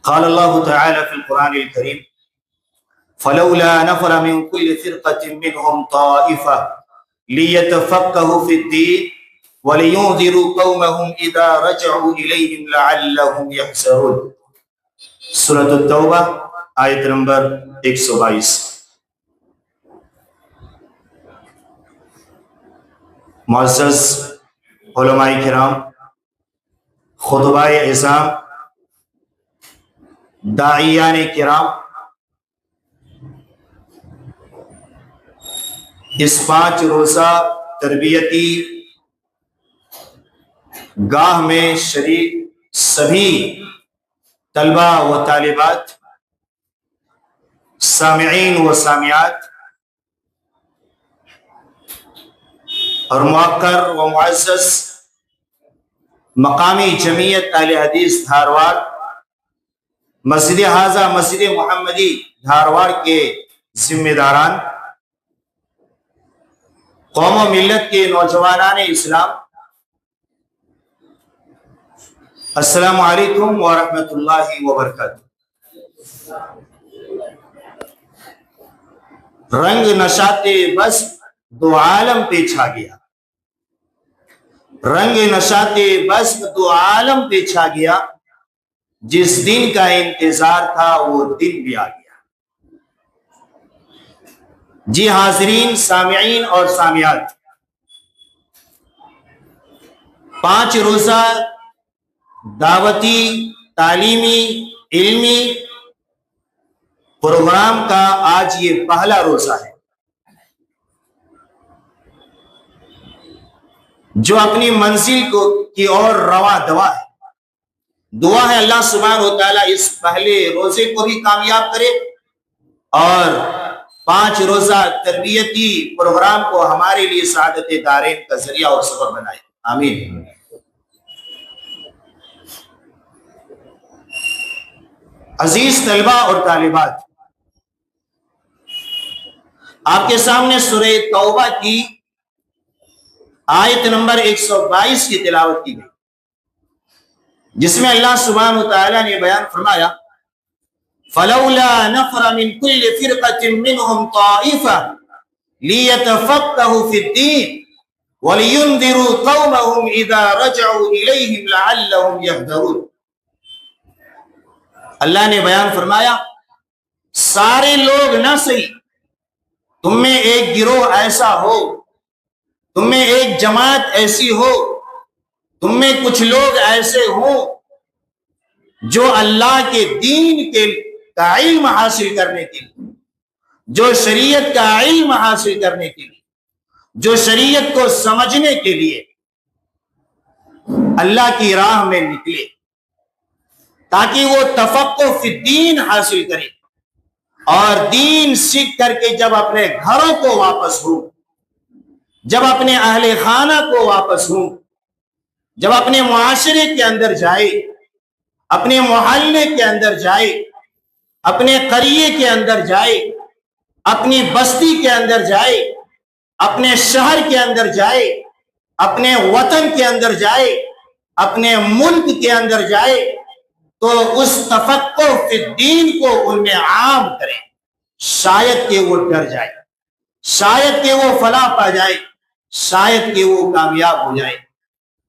قال الله تعالى في القرآن الكريم فلولا نفر من كل فرقة منهم طائفة ليتفقهوا في الدين ولينذروا قومهم إذا رجعوا إليهم لعلهم يحذرون۔ سورة التوبہ آیت نمبر 122۔ معزز علماء کرام، خطباء اعظام، داعیان کرام، اس 5 روزہ تربیتی گاہ میں شریک سبھی طلبہ و طالبات، سامعین و سامعات اور موقر و معزز مقامی جمعیت اہل حدیث دھارواڑ، مسجد حاضہ مسجد محمدی دھارواڑ کے ذمہ داران، قوم و ملت کے نوجوانان اسلام، السلام علیکم ورحمۃ اللہ وبرکاتہ۔ رنگ نشاط بس دو عالم پہ چھا گیا، رنگ نشاط بس دو عالم پہ چھا گیا، جس دن کا انتظار تھا وہ دن بھی آ گیا۔ جی حاضرین، سامعین اور سامعات، 5 روزہ دعوتی، تعلیمی، علمی پروگرام کا آج یہ پہلا روزہ ہے، جو اپنی منزل کی اور رواں دوا ہے۔ دعا ہے اللہ سبحانہ و تعالیٰ اس پہلے روزے کو بھی کامیاب کرے اور 5 روزہ تربیتی پروگرام کو ہمارے لیے سعادت دارین کا ذریعہ اور سبب بنائے، آمین۔ عزیز طلبہ اور طالبات، آپ کے سامنے سورہ توبہ کی آیت نمبر 122 کی تلاوت کی گئی، جس میں اللہ سبحانہ وتعالی نے بیان فرمایا فَلَوْلَا نَفَرَ مِن كُلِّ فِرْقَةٍ مِّنْهُمْ طَائِفَةٌ لِيَتَفَقَّهُوا فِي الدِّينِ وَلِيُنذِرُوا قَوْمَهُمْ إِذَا رَجَعُوا إِلَيْهِمْ لَعَلَّهُمْ يَحْذَرُونَ۔ اللہ نے بیان فرمایا سارے لوگ نہ صحیح، تم میں ایک گروہ ایسا ہو، تم میں ایک جماعت ایسی ہو، تم میں کچھ لوگ ایسے ہوں جو اللہ کے دین کا علم حاصل کرنے کے لیے، جو شریعت کا علم حاصل کرنے کے لیے، جو شریعت کو سمجھنے کے لیے اللہ کی راہ میں نکلے، تاکہ وہ تفقہ فی الدین حاصل کرے اور دین سیکھ کر کے جب اپنے گھروں کو واپس ہوں، جب اپنے اہل خانہ کو واپس ہوں، جب اپنے معاشرے کے اندر جائے، اپنے محلے کے اندر جائے، اپنے قریے کے اندر جائے، اپنی بستی کے اندر جائے، اپنے شہر کے اندر جائے، اپنے وطن کے اندر جائے، اپنے ملک کے اندر جائے، تو اس تفقہ فی الدین کو ان میں عام کریں، شاید کہ وہ ڈر جائے، شاید کہ وہ فلاح پا جائے، شاید کہ وہ کامیاب ہو جائے۔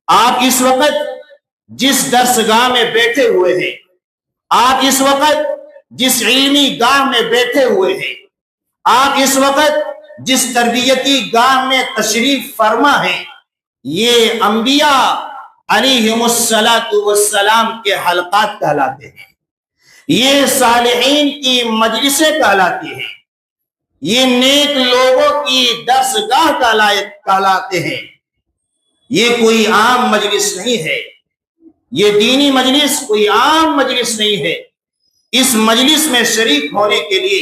آپ اس وقت جس درسگاہ میں بیٹھے ہوئے ہیں، آپ اس وقت جس علمی گاہ میں بیٹھے ہوئے ہیں، آپ اس وقت جس تربیتی گاہ میں تشریف فرما ہیں، یہ انبیاء علیہم السلام کے حلقات کہلاتے ہیں، یہ صالحین کی مجلسیں کہلاتی ہیں، یہ نیک لوگوں کی درسگاہ کہلاتے ہیں۔ یہ کوئی عام مجلس نہیں ہے، یہ دینی مجلس کوئی عام مجلس نہیں ہے۔ اس مجلس میں شریک ہونے کے لیے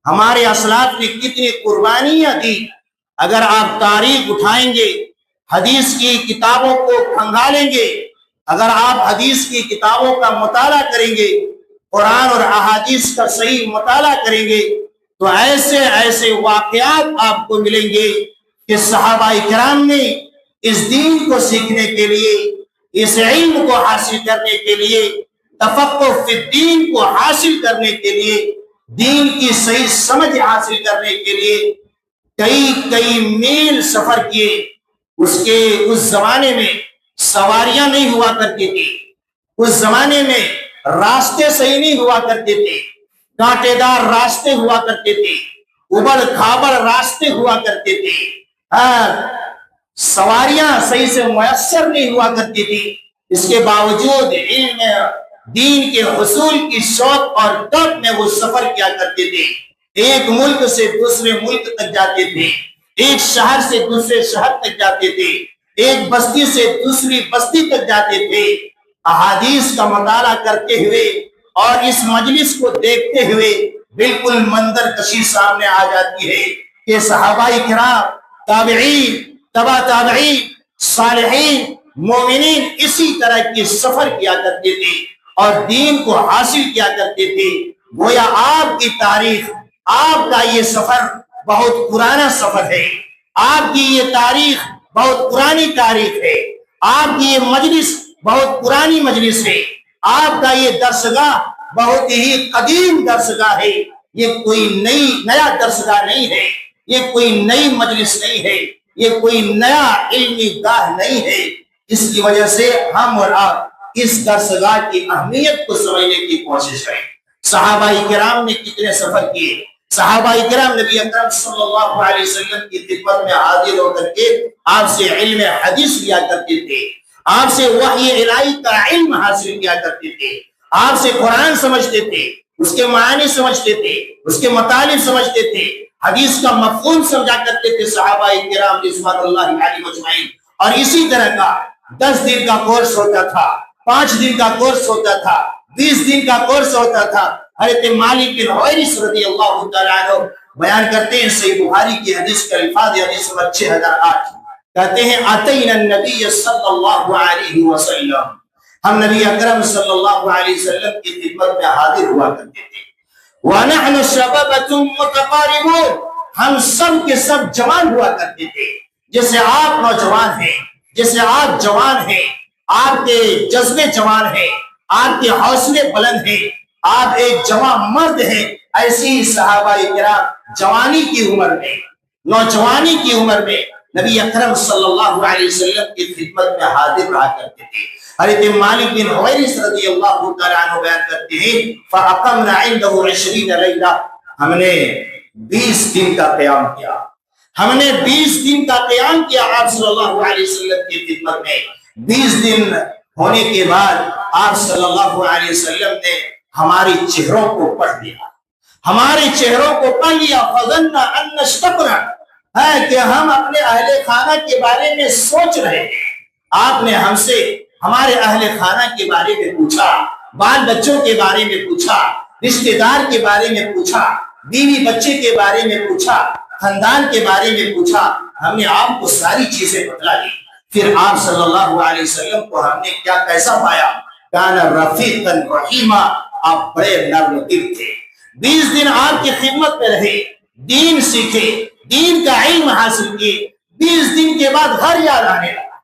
ہمارے اسلاف نے کتنی قربانیاں دی۔ اگر آپ تاریخ اٹھائیں گے، حدیث کی کتابوں کو کھنگالیں گے، اگر آپ حدیث کی کتابوں کا مطالعہ کریں گے، قرآن اور احادیث کا صحیح مطالعہ کریں گے، تو ایسے ایسے واقعات آپ کو ملیں گے کہ صحابہ کرام نے اس دین کو سیکھنے کے لیے، اس علم کو حاصل کرنے کے لیے تفقہ فی الدین کو حاصل کرنے کے لیے، دین کی صحیح سمجھ حاصل کرنے کے لیے کئی میل سفر کیے۔ اس زمانے میں سواریاں نہیں ہوا کرتی تھی، اس زمانے میں راستے صحیح نہیں ہوا کرتے تھے، کانٹے دار راستے ہوا کرتے تھے، ابڑ کھابڑ راستے ہوا کرتے تھے، سواریاں صحیح سے میسر نہیں ہوا کرتی تھی۔ اس کے باوجود علم دین کے حصول کی شوق اور طلب میں وہ سفر کیا کرتے تھے، ایک ملک سے دوسرے ملک تک جاتے تھے، ایک شہر سے دوسرے شہر تک جاتے تھے، ایک بستی سے دوسری بستی تک جاتے تھے۔ احادیث کا مطالعہ کرتے ہوئے اور اس مجلس کو دیکھتے ہوئے بالکل منظر کشی سامنے آ جاتی ہے کہ صحابہ کرام، تابعین، تبع تابعین، صالحین، مومنین اسی طرح کی سفر کیا کرتے تھے اور دین کو حاصل کیا کرتے تھے۔ گویا آپ کی تاریخ، آپ کا یہ سفر بہت پرانا سفر ہے، آپ کی یہ تاریخ بہت پرانی تاریخ ہے، آپ کی یہ مجلس بہت پرانی مجلس ہے، آپ کا یہ درسگاہ بہت ہی قدیم درسگاہ ہے، یہ کوئی نیا درسگاہ نہیں ہے، یہ کوئی نئی مجلس نہیں ہے، یہ کوئی نیا علمی گاہ نہیں ہے۔ اس کی وجہ سے ہم اور آپ اس درسگاہ کی اہمیت کو سمجھنے کی کوشش کریں۔ صحابہ کرام نے کتنے سفر کیے، صحابہ کرام نبی اکرم صلی اللہ علیہ وسلم کی خدمت میں حاضر ہو کر کے آپ سے علم حدیث لیا کرتے تھے، آپ سے وحی الہی کا علم حاصل کیا کرتے تھے، آپ سے قرآن سمجھتے تھے، اس کے معنی سمجھتے تھے، اس کے مطالب سمجھتے تھے، حدیث کا مفہوم سمجھا کرتے تھے صحابہ کرام رضوان اللہ علیہم اجمعین۔ اور اسی طرح کا 10 دن کا کورس ہوتا تھا، 5 دن کا کورس ہوتا تھا، 20 دن کا کورس ہوتا تھا۔ حضرت مالک بن حویرث رضی اللہ تعالیٰ عنہ بیان کرتے ہیں، صحیح بخاری کی حدیث کا الفاظ حدیث نمبر 6008، کہتے ہیں اتینا النبی صلی اللہ علیہ وسلم، ہم نبی اکرم صلی اللہ علیہ وسلم کی خدمت میں حاضر ہوا کرتے تھے۔ وَنَحْنُ شَبَابَةٌ مُتَقَارِبُونَ، ہم سب کے سب جوان ہوا کرتے تھے۔ جیسے آپ نوجوان ہیں، جیسے آپ جوان ہیں، آپ کے جذبے جوان ہیں، آپ کے حوصلے بلند ہیں، آپ ایک جوان مرد ہیں، ایسی ہی صحابہ کرام جوانی کی عمر میں، نوجوانی کی عمر میں نبی اکرم صلی اللہ علیہ وسلم کی خدمت میں حاضر رہا کرتے تھے۔ حضرت مالک بن حویرث رضی اللہ تعالیٰ عنہ بیان کرتے ہیں فَأَقَمْنَا عِنْدَهُ 20 لَيْلَةً، ہم نے 20 دن کا قیام کیا، ہم نے 20 دن کا قیام کیا آپ صلی اللہ علیہ وسلم کی خدمت میں۔ 20 دن ہونے کے بعد آپ صلی اللہ علیہ وسلم نے ہماری چہروں کو پڑھ لیا، ہمارے چہروں کو پڑھ لیا۔ فَظَنَّ أَنَّ اشْتَقْنَا، ہے کہ ہم اپنے اہل خانہ کے بارے میں سوچ رہے ہیں۔ آپ نے ہم سے ہمارے اہل خانہ کے بارے میں پوچھا، بال بچوں کے بارے میں پوچھا، رشتہ دار کے بارے میں پوچھا، بیوی بچے کے بارے میں پوچھا، خاندان کے بارے میں پوچھا۔ ہم نے آپ کو ساری چیزیں بتلا دی۔ پھر آپ صلی اللہ علیہ وسلم کو ہم نے کیسا پایا؟ کان رفیقا رحیما، آپ بڑے نرم دل تھے۔ 20 دن آپ کی خدمت میں رہے، دین سیکھے، دین کا علم حاصل کیے۔ 20 دن کے بعد گھر یاد آنے لگا،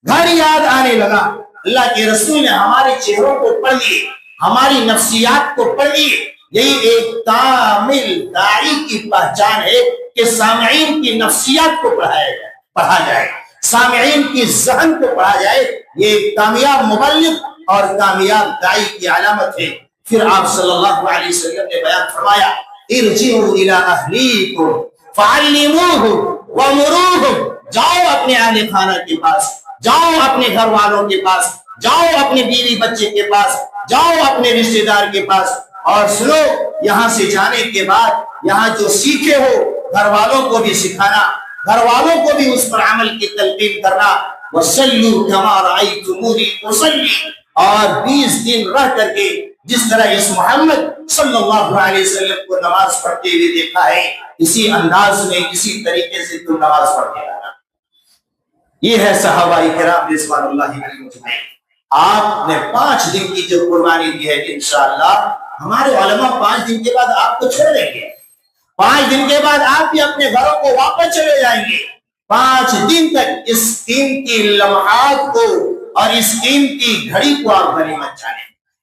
گھر یاد آنے لگا۔ اللہ کے رسول نے ہمارے چہروں کو پڑھ لیے، ہماری نفسیات کو پڑھ لیے۔ یہی ایک کامل داعی کی پہچان ہے کہ سامعین کی نفسیات کو پڑھا جائے، سامعین کی ذہن کو پڑھا جائے۔ یہ کامیاب مبلغ اور کامیاب داعی کی علامت ہے۔ پھر آپ صلی اللہ علیہ وسلم نے بیان فرمایا ارجعوا الی اہلیکم فعلموہم وامروہم، جاؤ اپنے اہل خانہ کے پاس، جاؤ اپنے گھر والوں کے پاس، جاؤ اپنے بیوی بچے کے پاس، جاؤ اپنے رشتہ دار کے پاس، اور سنو یہاں سے جانے کے بعد یہاں جو سیکھے ہو گھر والوں کو بھی سکھانا، گھر والوں کو بھی اس پر عمل کی تلقین کرنا۔ وَصَلُّوا كَمَا رَأَيْتُمُونِي أُصَلِّي، اور 20 دن رہ کر کے جس طرح اس محمد صلی اللہ علیہ وسلم کو نماز پڑھتے ہوئے دیکھا ہے، اسی انداز میں اسی طریقے سے تم نماز پڑھتے رہنا۔ یہ ہے صحابہ کرام رضوان اللہ علیہم اجمعین۔ آپ نے 5 دن کی جو قربانی دی ہے، انشاءاللہ ہمارے علماء 5 دن کے بعد آپ کو چھوڑ دیں گے، 5 دن کے بعد آپ بھی اپنے گھروں کو واپس چلے جائیں گے۔ 5 دن تک اس قیمتی لمحات کو اور اس قیمتی گھڑی کو آپ غنیمت جانیں۔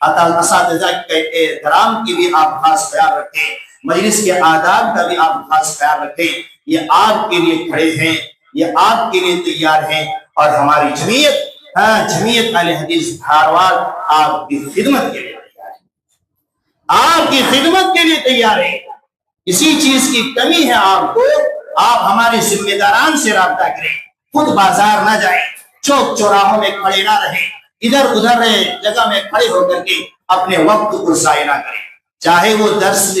اساتذہ کے احترام کی بھی آپ خاص خیال رکھیں، مجلس کے آداب کا بھی آپ خاص خیال رکھیں۔ یہ آپ کے لیے کھڑے ہیں، یہ آپ کے لیے تیار ہیں، اور ہماری جمعیت اہل حدیث دھارواڑ آپ کی خدمت کے لیے تیار ہے، آپ کی خدمت کے لیے تیار ہے۔ اسی چیز کی کمی ہے آپ کو، آپ ہمارے ذمہ داران سے رابطہ کریں، خود بازار نہ جائیں، چوک چوراہوں میں کھڑے نہ رہیں، ادھر ادھر جگہ میں کھڑے ہو کر کے اپنے وقت کو ضائع نہ کریں، چاہے وہ درس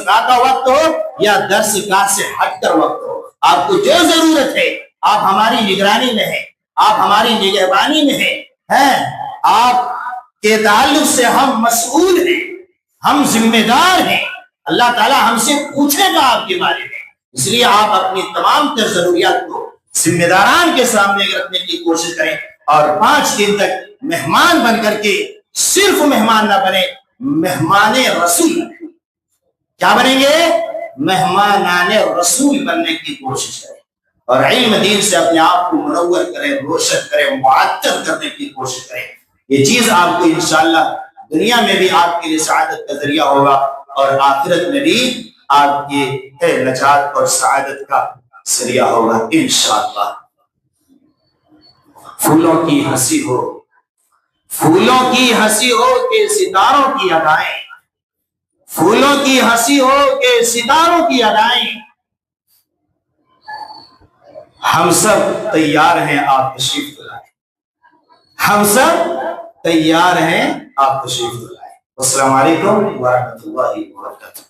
گاہ کا وقت ہو یا درس گاہ سے ہٹ کر وقت ہو۔ آپ کو جو ضرورت ہے آپ ہماری نگرانی میں ہیں، آپ ہماری نگہبانی میں ہیں، آپ کے تعلق سے ہم مسئول ہیں، ہم ذمہ دار ہیں، اللہ تعالیٰ ہم سے پوچھے گا آپ کے بارے میں۔ اس لیے آپ اپنی تمام تر ضروریات کو ذمہ داران کے سامنے رکھنے کی کوشش کریں، اور 5 دن تک مہمان بن کر کے صرف مہمان نہ بنے، مہمان رسول بنے۔ کیا بنیں گے؟ مہمانان رسول بننے کی کوشش کریں، اور علم دین سے اپنے آپ کو منور کریں، روشن کریں، معطر کرنے کی کوشش کریں۔ یہ چیز آپ کو انشاءاللہ دنیا میں بھی آپ کے لیے سعادت کا ذریعہ ہوگا، اور آخرت میں بھی آپ کے نجات اور سعادت کا ذریعہ ہوگا انشاءاللہ۔ پھولوں کی ہنسی ہو، پھولوں کی ہنسی ہو کہ ستاروں کی ادائیں، پھولوں کی ہنسی ہو کہ ستاروں کی ادائیں، ہم سب تیار ہیں آپ تشریف لائیں، ہم سب تیار ہیں آپ تشریف لائیں۔ السلام علیکم ورحمۃ اللہ وبرکاتہ۔